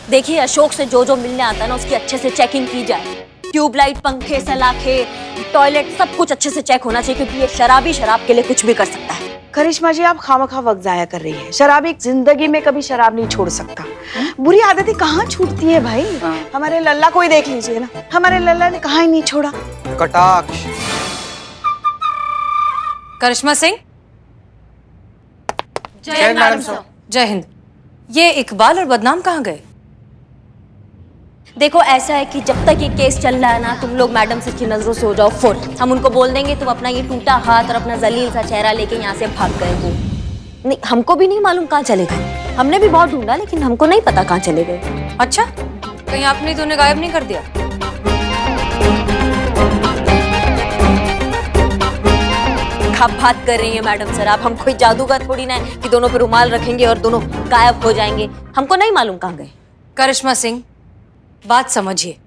देखिए अशोक से जो जो मिलने आता है ना उसकी अच्छे से चेकिंग की जाए। ट्यूबलाइट, पंखे, सलाखे, टॉयलेट सब कुछ अच्छे से चेक होना चाहिए क्योंकि ये शराबी शराब के लिए कुछ भी कर सकता है। करिश्मा जी, आप खामखा वक्त जाया कर रही है। शराबी जिंदगी में कभी शराब नहीं छोड़ सकता। बुरी आदतें कहाँ छूटती है भाई? हमारे लल्ला को ही देख लीजिए ना, हमारे लल्ला ने कहाँ ही नहीं छोड़ा। कटाक्ष। करिश्मा सिंह। जय हिंद मैडम साहब। जय हिंद। ये इकबाल और बदनाम कहाँ गए? देखो ऐसा है कि जब तक ये केस चल रहा है ना, तुम लोग मैडम से की नजरों से हो जाओ फुर। हम उनको बोल देंगे तुम अपना ये टूटा हाथ और अपना जलील सा चेहरा लेके यहाँ से भाग गए हो। नहीं, हमको भी नहीं मालूम कहाँ चले गए। हमने भी बहुत ढूंढा लेकिन हमको नहीं पता कहाँ चले गए। अच्छा, कहीं आपने तो उन्हें गायब नहीं कर दिया? आप बात कर रही हैं मैडम सर? आप हम कोई जादूगर थोड़ी ना है कि दोनों पे रुमाल रखेंगे और दोनों गायब हो जाएंगे। हमको नहीं मालूम कहाँ गए। करिश्मा सिंह, बात समझिए।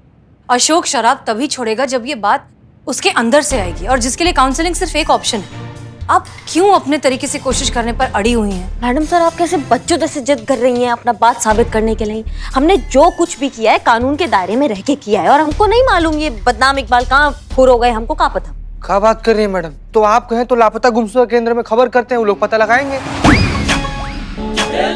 अशोक शराब तभी छोड़ेगा जब ये बात उसके अंदर से आएगी, और जिसके लिए काउंसलिंग सिर्फ एक ऑप्शन है। आप क्यों अपने तरीके से कोशिश करने पर अड़ी हुई हैं? मैडम सर, आप कैसे बच्चों जैसे जिद कर रही हैं अपना बात साबित करने के लिए? हमने जो कुछ भी किया है कानून के दायरे में रह के किया है, और हमको नहीं मालूम ये बदनाम इकबाल कहाँ फुर हो गए। हमको कहाँ पता। क्या बात कर रही है मैडम? तो आप कहें तो लापता गुमशुदा केंद्र में खबर करते हैं, वो लोग पता लगाएंगे।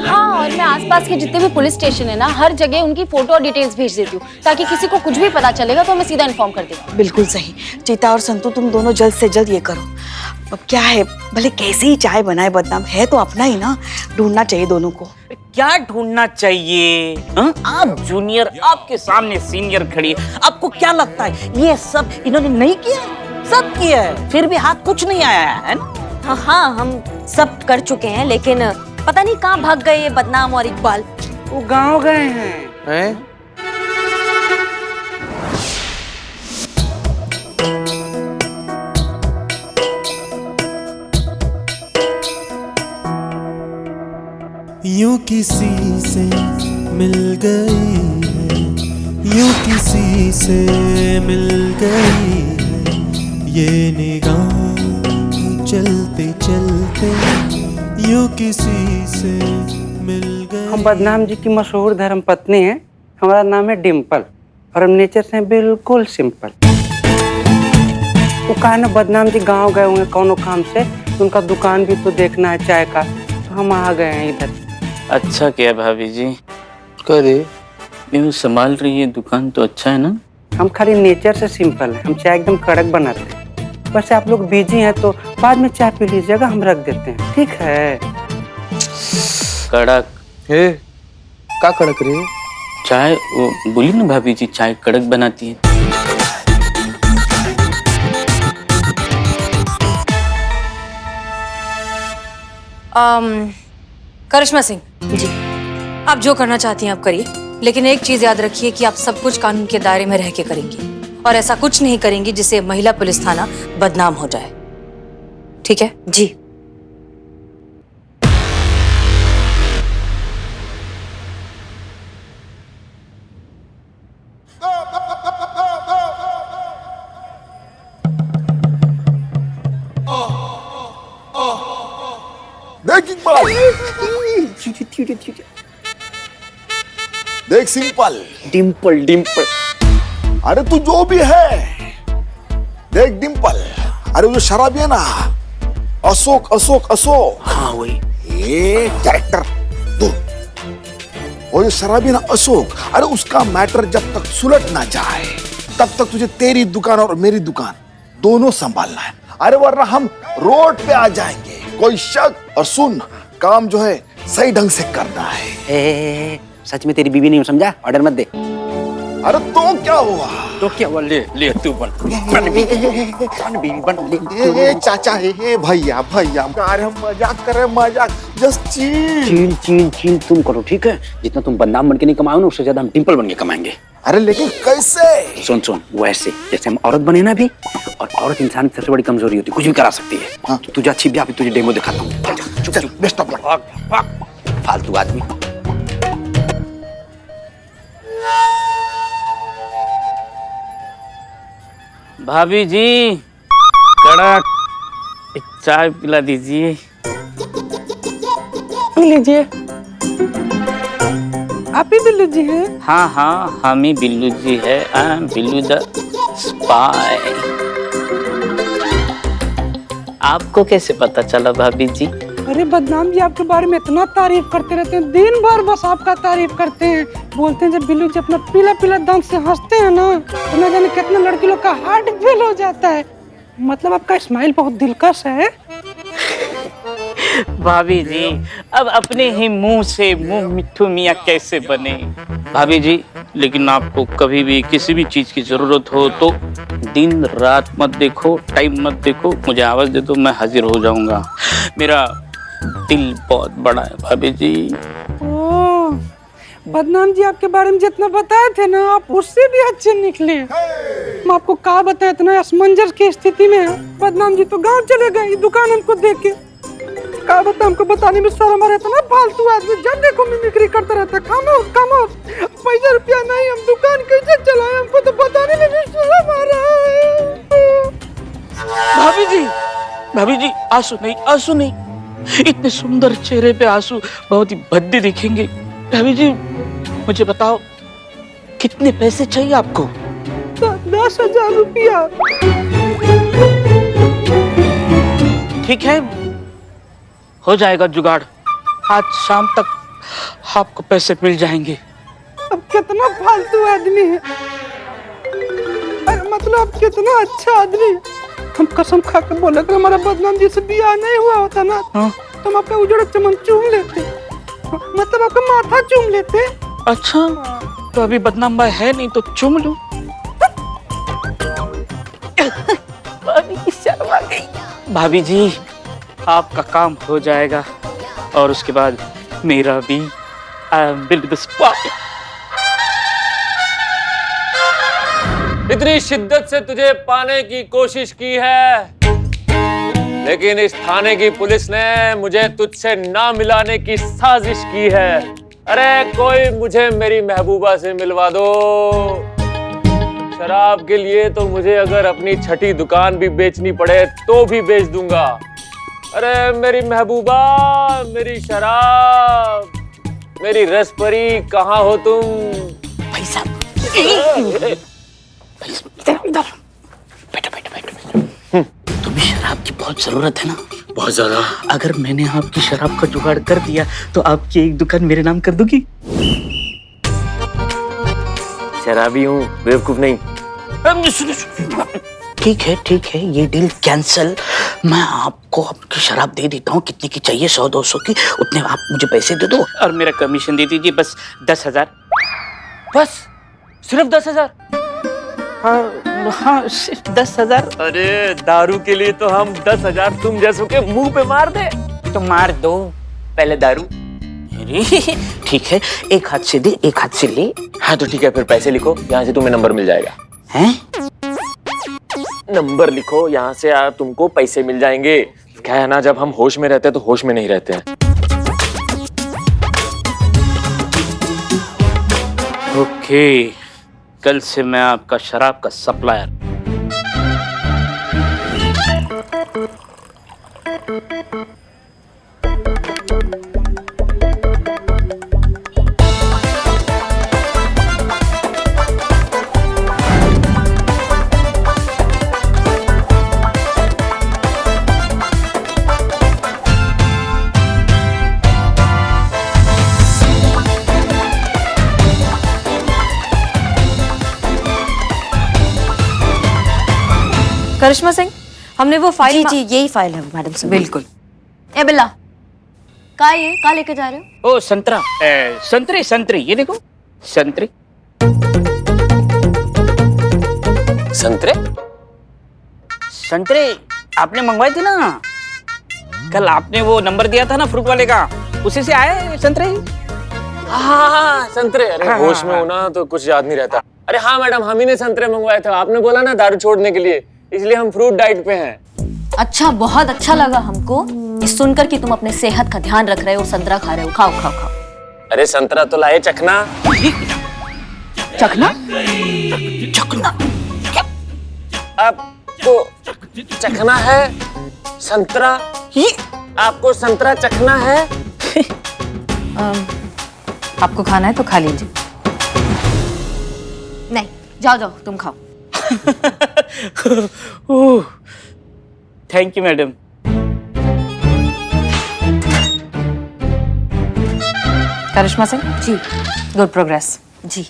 हाँ, और मैं आसपास के जितने भी पुलिस स्टेशन है ना, हर जगह उनकी फोटो और डिटेल्स भेज देती हूँ ताकि किसी को कुछ भी पता चलेगा तो हमें सीधा इन्फॉर्म कर देगा। बिल्कुल सही। चीता और संतू, तुम दोनों जल्द से जल्द ये करो। अब क्या है, भले कैसे ही चाय बनाए, बदनाम है तो अपना ही ना। ढूंढना चाहिए दोनों को। क्या ढूंढना चाहिए? आप जूनियर, आपके सामने सीनियर खड़ी है। आपको क्या लगता है ये सब इन्होंने नहीं किया? सब किया है, फिर भी हाथ कुछ नहीं आया है ना? हाँ, हम सब कर चुके हैं, लेकिन पता नहीं कहाँ भाग गए ये बदनाम और इकबाल। वो गाँव गए हैं। यूं किसी से मिल गई है, यूं किसी से मिल गई है ये निगाह, चलते चलते यूं किसी से मिल गई। हम बदनाम जी की मशहूर धर्म पत्नी हैं। हमारा नाम है डिम्पल और हम नेचर से हैं बिल्कुल सिंपल। वो कहा ना बदनाम जी गाँव गए हुए कौनो काम से, उनका दुकान भी तो देखना है चाय का, तो हम आ गए हैं इधर। अच्छा क्या भाभी जी? करे यूँ संभाल रही है दुकान तो अच्छा है ना? हम खाली नेचर से सिंपल हैं, हम चाय एकदम कड़क बनाते हैं। वैसे आप लोग बिजी हैं तो बाद में चाय पी लीजिएगा, हम रख देते हैं, ठीक है? कड़क हे, क्या कड़क रही है? चाय, वो बोली ना भाभी जी चाय कड़क बनाती है। करिश्मा सिंह जी, आप जो करना चाहती हैं आप करिए, लेकिन एक चीज याद रखिए कि आप सब कुछ कानून के दायरे में रह के करेंगी और ऐसा कुछ नहीं करेंगी जिससे महिला पुलिस थाना बदनाम हो जाए, ठीक है? जी। देख इकबाल, देख सिंपल, डिम्पल डिम्पल। अरे तू जो भी है, देख डिम्पल, अरे वो जो शराबी है ना, अशोक अशोक अशोक, हाँ वही। ये कैरेक्टर दो। वो जो शराबी है ना अशोक, अरे उसका मैटर जब तक सुलट ना जाए तब तक तुझे तेरी दुकान और मेरी दुकान दोनों संभालना है। अरे वरना हम रोड पे आ जाएंगे। कोई शक? और सुन, काम जो है सही ढंग से करना है। सच में तेरी बीवी नहीं समझा? ऑर्डर मत दे। अरे तो क्या हुआ? तो क्या हुआ? ले ले तू बन बीवी बन ले। चाचा हे भैया भैया, अरे हम मजाक कर रहे हैं, मजाक। जस्ट चिल चीन चीन चीन तुम करो, ठीक है? जितना तुम बदनाम बन के नहीं कमाओ ना, उससे ज्यादा हम डिम्पल बन के कमाएंगे। अरे लेकिन कैसे? सुन सुन, वैसे जैसे हम औरत बने ना अभी, और औरत इंसान की सबसे बड़ी कमजोरी होती है, कुछ भी करा सकती है। हाँ, तो तुझे अच्छी भी, अभी तुझे डेमो दिखाता हूँ। चल बेस्ट ऑफ लक। फालतू आदमी। भाभी जी कड़क एक चाय पिला दीजिए। पी लीजिए। आप ही बिल्लू जी हैं? हाँ हाँ, हम ही बिल्लू जी है। Billu the spy. आपको कैसे पता चला भाभी जी? अरे बदनाम जी आपके बारे में इतना तारीफ करते रहते हैं, दिन भर बस आपका तारीफ करते हैं। बोलते हैं जब बिल्लू जी अपना पीला पीला दांत से हंसते हैं ना, तो न जाने कितने लड़की लोग का हार्ट फेल हो जाता है। मतलब आपका स्माइल बहुत दिलकश है। भाभी जी, अब अपने ही मुंह से मुंह मिट्ठू मियाँ कैसे बने? भाभी जी, लेकिन आपको कभी भी किसी भी चीज की जरूरत हो तो दिन रात मत देखो, टाइम मत देखो, मुझे आवाज दे दो, मैं हाजिर हो जाऊंगा। मेरा दिल बहुत बड़ा है भाभी जी। ओह, बदनाम जी आपके बारे में जितना बताए थे ना, आप उससे भी अच्छे निकले। हम आपको कहा बताए, इतना असमंजस की स्थिति में बदनाम जी तो गांव चले गए ये दुकान हमको देख के। कहा बता, हमको बताने में शर्म आ रहा था ना। फालतू आदमी जब देखो मिमिक्री करता रहता। खामोश खामोश, पैसा रुपया नहीं, हम दुकान कैसे चलाए, हमको तो बताने में भी शर्म आ रहा है। भाभी जी आंसू नहीं, आंसू नहीं। इतने सुंदर चेहरे पे आंसू बहुत ही भद्दे दिखेंगे। भाभी जी मुझे बताओ, कितने पैसे चाहिए आपको? 10,000 रुपया। ठीक है, हो जाएगा जुगाड़। आज शाम तक आपको पैसे मिल जाएंगे। अब कितना फालतू आदमी है, मतलब कितना अच्छा आदमी। हम कसम खा के बोले कि हमारा बदनाम जी से बियाह नहीं हुआ होता ना, तो हम आपका उजड़ा चमन चूम लेते, मतलब आपका माथा चूम लेते। अच्छा, तो अभी बदनाम भाई है नहीं तो चूम लूं। भाभी की शर्म आ गई। भाभी जी, आपका काम हो जाएगा और उसके बाद मेरा भी। इतनी शिद्दत से तुझे पाने की कोशिश की है, लेकिन इस थाने की पुलिस ने मुझे तुझसे ना मिलाने की साजिश की है। अरे कोई मुझे मेरी महबूबा से मिलवा दो। शराब के लिए तो मुझे अगर अपनी छठी दुकान भी बेचनी पड़े तो भी बेच दूंगा। अरे मेरी महबूबा, मेरी शराब, मेरी रसपरी, कहाँ हो तुम? भाई साहब, बैठो बैठो बैठो। तुम्हें शराब की बहुत जरूरत है ना? बहुत ज्यादा। अगर मैंने आपकी शराब का जुगाड़ कर दिया तो आपकी एक दुकान मेरे नाम कर दूंगी। शराबी हूँ, बेवकूफ नहीं। ठीक है, ये डील कैंसिल। मैं आपको आपकी शराब दे देता हूँ। कितने की चाहिए? 100-200 की? उतने आप मुझे पैसे दे दो और मेरा कमीशन दे दीजिए, बस 10,000। बस सिर्फ 10,000? हाँ, सिर्फ 10,000। अरे दारू के लिए तो हम 10,000 तुम जैसों के मुंह पे मार दे। तो मार दो, पहले दारू। ठीक है, एक हाथ से दे, एक हाथ से ले। हाँ तो ठीक है, फिर पैसे लिखो, यहाँ से तुम्हें नंबर मिल जाएगा। हैं? नंबर लिखो, यहाँ से तुमको पैसे मिल जाएंगे। क्या है ना, जब हम होश में रहते हैं तो होश में नहीं रहते हैं। ओके, कल से मैं आपका शराब का सप्लायर। करिश्मा सिंह, हमने वो फाइल जी यही फाइल है मैडम से। बिल्कुल। ए बिल्ला, का लेके जा रहे हो? ओ संतरा, संतरे, ये देखो संतरे। संतरे आपने मंगवाए थे ना कल? आपने वो नंबर दिया था ना फ्रूट वाले का, उसी से आए संतरे। हाँ संतरे। अरे होश में हो ना तो कुछ याद नहीं रहता। अरे हाँ मैडम, हम ही ने संतरे मंगवाए थे। आपने बोला ना दारू छोड़ने के लिए, इसलिए हम फ्रूट डाइट पे हैं। अच्छा, बहुत अच्छा लगा हमको ये सुनकर कि तुम अपने सेहत का ध्यान रख रहे हो, संतरा खा रहे हो। खाओ खाओ खाओ। अरे संतरा तो लाए, चखना। चखना? आपको चखना है संतरा? आपको संतरा चखना है? आपको खाना है तो खा लीजिए। नहीं, जाओ जाओ तुम खाओ। Thank you madam. Karishma Singh ji good progress. जी।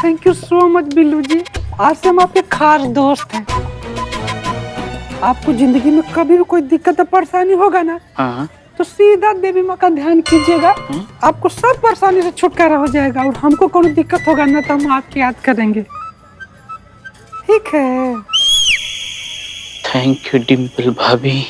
Thank you so much Billu ji, आज से हम आपके खास दोस्त हैं। आपको जिंदगी में कभी भी कोई दिक्कत या परेशानी होगा ना, हाँ तो सीधा देवी माँ का ध्यान कीजिएगा, आपको सब परेशानी से छुटकारा हो जाएगा। और हमको कोई दिक्कत होगा ना तो हम आपकी याद करेंगे, ठीक है? थैंक यू डिम्पल भाभी।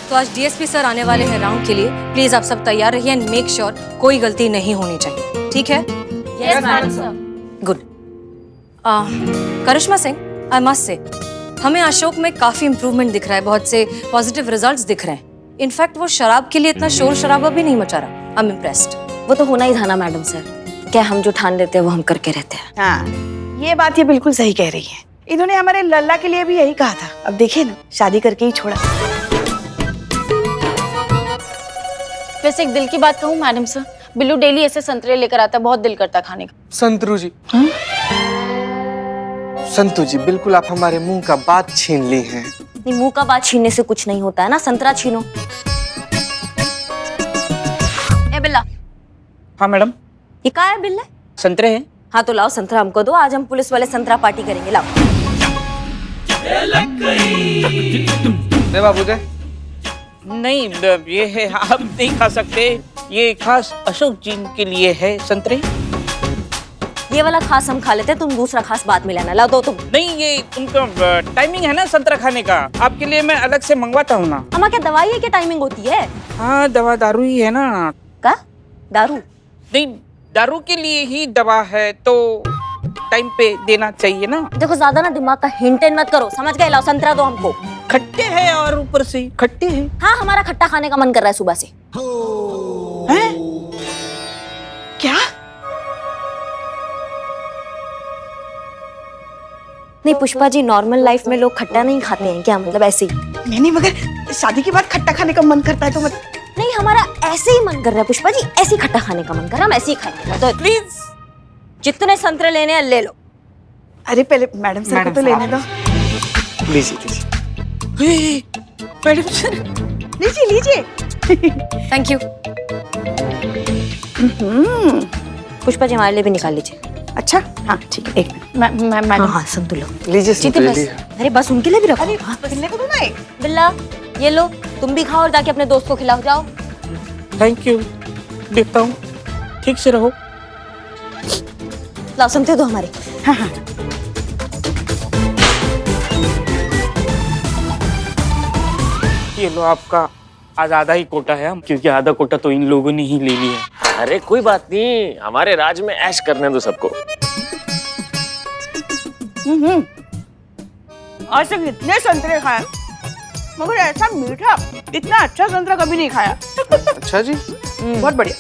तो आज डीएसपी सर आने वाले हैं राउंड के लिए। प्लीज आप सब तैयार रहिए एंड मेक श्योर कोई गलती नहीं होनी चाहिए, ठीक है? Yes madam sir. Good. Karishma Singh, I must say हमें अशोक में काफी इंप्रूवमेंट दिख रहा है, बहुत से पॉजिटिव रिजल्ट्स दिख रहे हैं। इनफैक्ट वो शराब के लिए इतना शोर शराबा भी नहीं मचा रहा। I am impressed. वो तो होना ही था ना मैडम सर, क्या हम जो ठान लेते हैं वो हम करके रहते हैं। हाँ, ये बात ये बिल्कुल सही कह रही है। इन्होंने हमारे लल्ला के लिए भी यही कहा था। अब देखिए ना, शादी करके ही छोड़ा। वैसे एक दिल की बात कहूँ मैडम सर, बिल्लू डेली ऐसे संतरे लेकर आता है, बहुत दिल करता है खाने का। संतरू जी, संतू जी, बिल्कुल आप हमारे मुंह का बात छीन ली हैं। नहीं, मुंह का बात छीनने से कुछ नहीं होता है ना, संतरा छीनो। ए बिल्ला। हाँ मैडम। ये क्या है बिल्ला? संतरे हैं। हाँ तो लाओ संतरा हमको दो, आज हम पुलिस वाले संतरा पार्टी करेंगे। लाओ। दे बाबू दे। नहीं, ये है, आप नहीं खा सकते। ये खास अशोक जी के लिए है संतरे। ये वाला खास हम खा लेते हैं, तुम दूसरा खास बाद में लेना। लाओ दो तुम। नहीं, ये उनका टाइमिंग है ना संतरा खाने का, आपके लिए मैं अलग से मंगवाता हूँ ना। अम्मा क्या दवाई है, क्या टाइमिंग होती है? हाँ, दवा दारू ही है ना। का दारू? नहीं, दारू के लिए ही दवा है तो टाइम पे देना चाहिए ना। देखो ज्यादा ना दिमाग का हिंट मत करो, समझ गए? लाओ संतरा दो हमको। खट्टे हैं और ऊपर से खट्टे हैं। हाँ, हमारा खट्टा खाने का मन कर रहा है सुबह से। हैं? क्या? नहीं पुष्पा जी, नॉर्मल लाइफ में लोग खट्टा नहीं खाते हैं क्या? मतलब ऐसे ही? नहीं, मगर शादी के बाद खट्टा खाने का मन करता है तो मत। नहीं, हमारा ऐसे ही मन कर रहा है पुष्पा जी, ऐसे ही खट्टा खाने का मन कर रहा है, हम ऐसे ही खाएंगे। तो प्लीज जितने संतरे लेने हैं ले लो। अरे पहले मैडम सर को तो लेने दो। लीजिए लीजिए। मैडम सर, लीजिए लीजिए। Thank you. पुष्पा जी हमारे लिए भी निकाल लीजिए। अच्छा, हाँ ठीक है, एक मिनट। मैडम। हाँ संतु लो। लीजिए जीते संतू बस। लीजिए। अरे बस उनके लिए भी रखो। हाँ, बिल्ले को दो ना एक। बिल्ला ये लो, तुम भी खाओ और जाके अपने दोस्त को खिलाओ। जाओ। Thank you. देखता हूँ, ठीक से रहो। लाओ संतरे दो हमारे। हाँ हाँ। ये लो आपका, आज आधा ही कोटा है, क्योंकि आधा कोटा तो इन लोगों ने ही ले लिया। अरे कोई बात नहीं, हमारे राज में ऐश करने दो सबको। आज तक इतने संतरे खाए मगर ऐसा मीठा, इतना अच्छा संतरा कभी नहीं खाया। अच्छा जी, बहुत बढ़िया।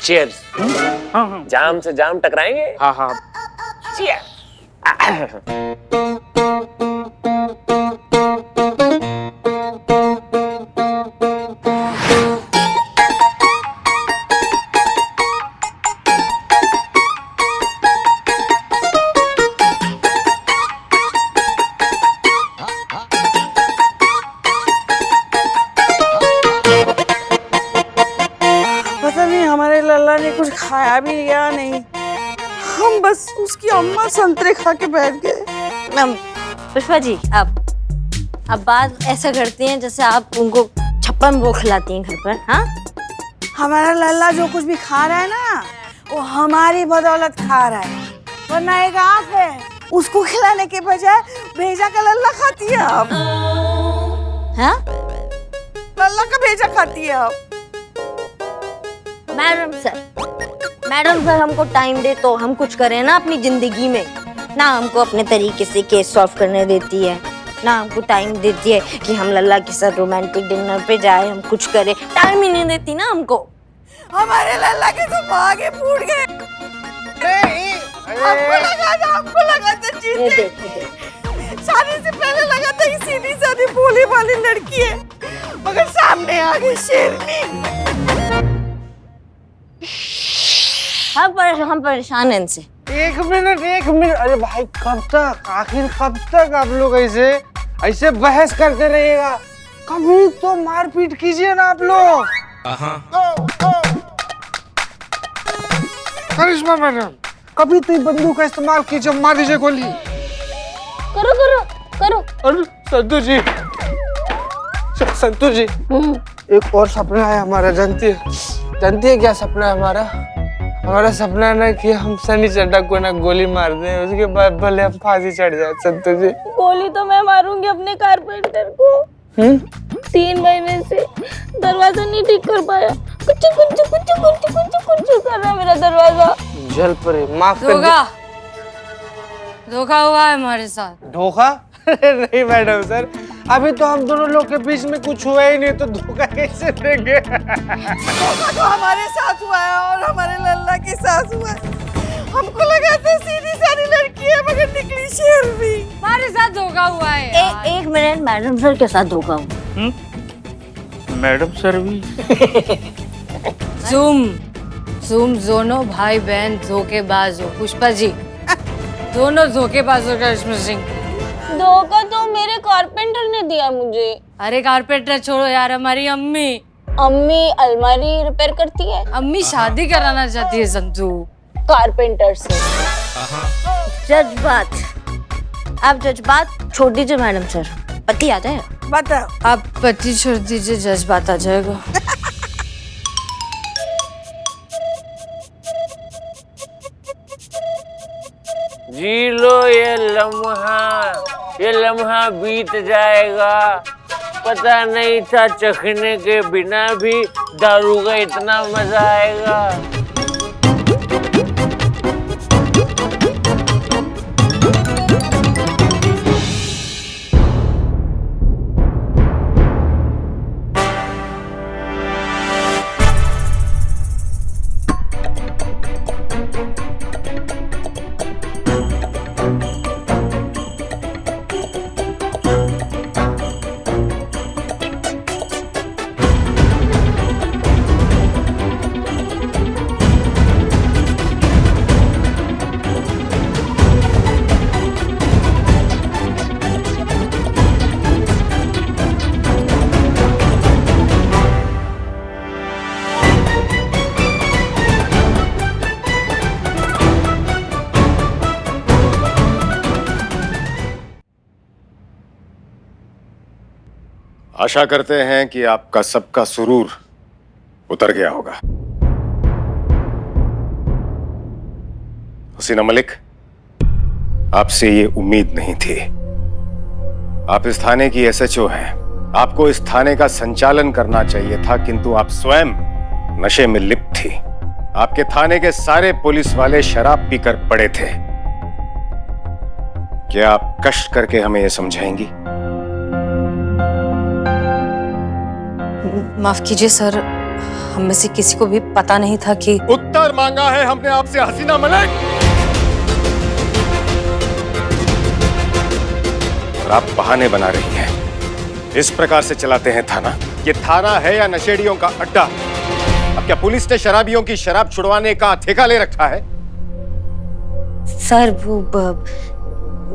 चीयर्स। हाँ हाँ जाम से जाम टकराएंगे। हाँ हाँ। पता नहीं हमारे लल्ला ने कुछ खाया भी या नहीं, हम बस उसकी अम्मा संतरे खा के बैठ गए। पुष्पा जी अब बात ऐसा करती हैं जैसे आप उनको छप्पन वो खिलाती हैं घर पर। हाँ, हमारा लल्ला जो कुछ भी खा रहा है ना, वो हमारी बदौलत खा रहा है, वरना एक आप है उसको खिलाने के बजाय भेजा का लल्ला खाती है आप। हाँ लल्ला का भेजा खाती है आप? मैडम सर हमको टाइम दे तो हम कुछ करें ना अपनी जिंदगी में। ना हमको अपने तरीके से केस सॉल्व करने देती है, ना हमको टाइम देती है कि हम लल्ला के साथ रोमांटिक डिनर पे जाए, हम कुछ करें। टाइम ही नहीं देती ना हमको। हमारे लल्ला के तो भागे फूट गए। हमको लगा था ये जीते। देख शादी से पहले लगा था कि सीधी सादी भोली वाली लड़की है, मगर सामने आ गई शेरनी। हम परेशान हैं इनसे। एक मिनट, अरे भाई कब तक, आखिर कब तक आप लोग ऐसे बहस करते रहिएगा? कभी तो मारपीट कीजिए ना आप लोग। करिश्मा मैडम, कभी तो बंदूक का इस्तेमाल कीजिए, मार दीजिए गोली। करो। अरे संतोष जी, एक और सपना है हमारा। जानती है क्या सपना है हमारा सपना है ना कि हम सनी चड्ढा को ना गोली मार दें, उसके बाद भले हम फांसी चढ़ जाए। संतोष जी, गोली तो मैं मारूंगी अपने कारपेंटर को। 3 महीने से दरवाजा नहीं ठीक कर पाया, कुछ कर रहा है मेरा दरवाजा। जल परे, माफ कर धोखा हुआ है हमारे साथ। धोखा? नहीं मैडम सर, अभी तो हम दोनों लोग के बीच में कुछ हुआ ही नहीं, तो धोखा कैसे देंगे? धोखा तो हमारे साथ हुआ है और हमारे लल्ला के साथ हुआ है। हमको लगा था सीधी सादी लड़की है, मगर निकली शेरनी। हमारे साथ धोखा हुआ है। एक मिनट, मैडम सर के साथ धोखा हुआ। मैडम सर भी तुम दोनों भाई बहन धोखेबाज हो। पुष्पा जी, दोनों धोखेबाजों का स्मृति। धोखा तो मेरे कारपेंटर ने दिया मुझे। अरे कारपेंटर छोड़ो यार, हमारी अम्मी अलमारी रिपेयर करती है। अम्मी शादी कराना चाहती है संतू कारपेंटर से। जज्बात छोड़ दीजिए मैडम सर, पति आ जाए। बताओ। आप पति छोड़ दीजिए, जज्बात आ जाएगा। जी लो ये लम्हा बीत जाएगा। पता नहीं था चखने के बिना भी दारू का इतना मजा आएगा। आशा करते हैं कि आपका सबका सुरूर उतर गया होगा। हसीना मलिक, आपसे ये उम्मीद नहीं थी। आप इस थाने की एसएचओ हैं, आपको इस थाने का संचालन करना चाहिए था, किंतु आप स्वयं नशे में लिप्त थी। आपके थाने के सारे पुलिस वाले शराब पीकर पड़े थे। क्या आप कष्ट करके हमें यह समझाएंगी? माफ कीजिए सर, हम में से किसी को भी पता नहीं था कि। उत्तर मांगा है हमने आपसे हसीना मलिक। और आप बहाने बना रही हैं। इस प्रकार से चलाते हैं थाना? ये थाना है या नशेड़ियों का अड्डा? अब क्या पुलिस ने शराबियों की शराब छुड़वाने का ठेका ले रखा है? सर वो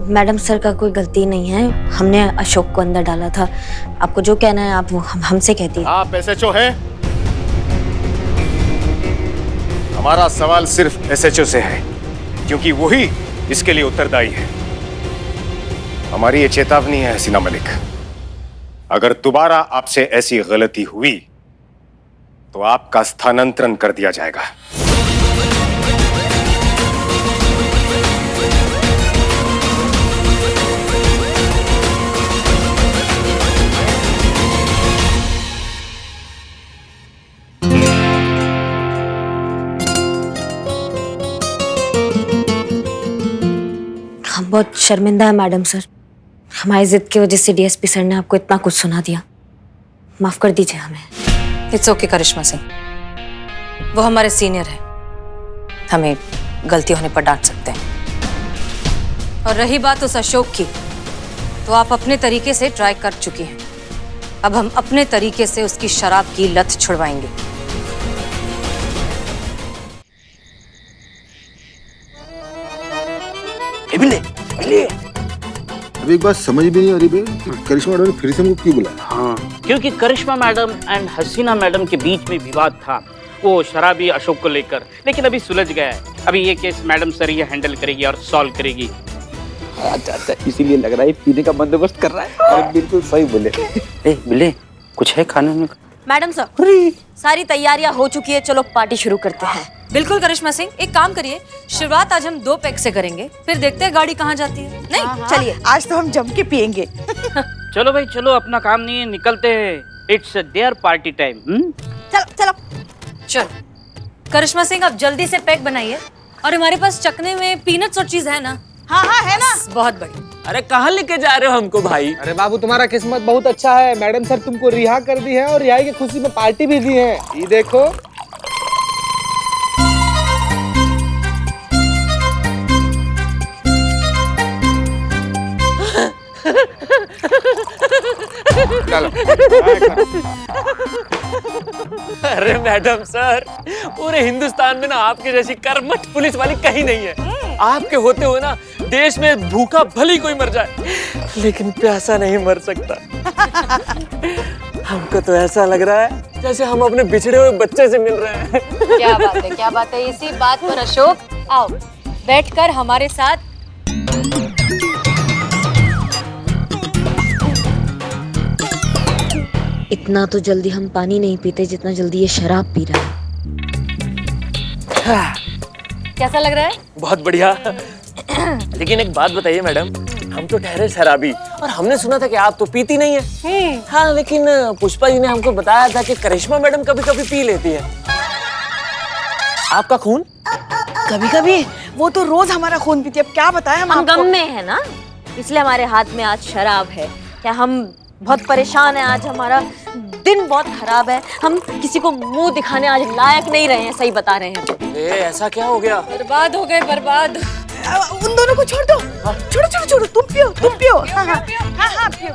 मैडम सर का कोई गलती नहीं है, हमने अशोक को अंदर डाला था। आपको जो कहना है आप वो हमसे कहती है। आप एसएचओ हैं? हमारा सवाल सिर्फ एसएचओ से है, क्योंकि वही इसके लिए उत्तरदायी है। हमारी ये चेतावनी है हसीना मलिक, अगर दोबारा आपसे ऐसी गलती हुई तो आपका स्थानांतरण कर दिया जाएगा। बहुत शर्मिंदा है मैडम सर, हमारी जिद की वजह से डीएसपी सर ने आपको इतना कुछ सुना दिया, माफ कर दीजिए हमें। इट्स ओके करिश्मा सिंह, वो हमारे सीनियर है, हमें गलती होने पर डांट सकते हैं। और रही बात उस अशोक की, तो आप अपने तरीके से ट्राई कर चुकी हैं, अब हम अपने तरीके से उसकी शराब की लत छुड़वाएंगे। अब एक बात समझ भी नहीं आ रही भाई, करिश्मा मैडम ने फिर से हमको क्यों बुलाया? हाँ, क्योंकि करिश्मा मैडम एंड हसीना मैडम के बीच में विवाद था, वो शराबी अशोक को लेकर, लेकिन अभी सुलझ गया है। अभी ये केस मैडम सर ये हैंडल करेगी और सॉल्व करेगी। अच्छा, इसीलिए लग रहा है पीने का बंदोबस्त कर रहा है। और बिल्कुल सही बोले। बिल्ले, कुछ है खाने में? मैडम सर, सारी तैयारियां हो चुकी है, चलो पार्टी शुरू करते हैं। बिल्कुल करिश्मा सिंह, एक काम करिए, शुरुआत आज हम 2 पैक से करेंगे, फिर देखते हैं गाड़ी कहाँ जाती है। नहीं, चलिए आज तो हम जम के पियेंगे। चलो भाई चलो, अपना काम नहीं है, निकलते हैं। It's there party time. चलो चलो चलो करिश्मा सिंह, आप जल्दी से पैक बनाइए, और हमारे पास चखने में पीनट्स और चीज है ना? हाँ हाँ है ना। बहुत बढ़िया। अरे कहाँ लेके जा रहे हो हमको भाई? अरे बाबू, तुम्हारा किस्मत बहुत अच्छा है, मैडम सर तुमको रिहा कर दी है और रिहाई की खुशी में पार्टी भी दी है। ये देखो। चलो। अरे मैडम सर, पूरे हिंदुस्तान में ना आपके जैसी कर्मठ पुलिस वाली कहीं नहीं है। आपके होते हुए ना देश में भूखा भली कोई मर जाए, लेकिन प्यासा नहीं मर सकता। हमको तो ऐसा लग रहा है जैसे हम अपने बिछड़े हुए बच्चे से मिल रहे हैं। क्या बात है, क्या बात है। इसी बात पर अशोक, आओ बैठकर हमारे साथ इतना तो जल्दी हम पानी नहीं पीते जितना जल्दी ये शराब पी रहा है। कैसा लग रहा है? बहुत बढ़िया। लेकिन एक बात बताइए मैडम, हम तो ठहरे शराबी और हमने सुना था कि आप तो पीती नहीं है। हाँ, लेकिन पुष्पा जी ने हमको बताया था कि करिश्मा मैडम कभी कभी पी लेती है। आपका खून? कभी कभी वो तो रोज हमारा खून पीती है। अब क्या बताएं हम हम आपको? गम में है ना, इसलिए हमारे हाथ में आज शराब है। क्या हम बहुत परेशान हैं आज, हमारा दिन बहुत खराब है, हम किसी को मुंह दिखाने आज लायक नहीं रहे हैं, सही बता रहे हैं। ऐसा क्या हो गया? बर्बाद हो गए, बर्बाद। उन दोनों को छोड़ दो। छोड़ो छोड़ो छोड़ो, तुम पियो तुम पियो। हाँ हाँ हाँ हाँ पियो।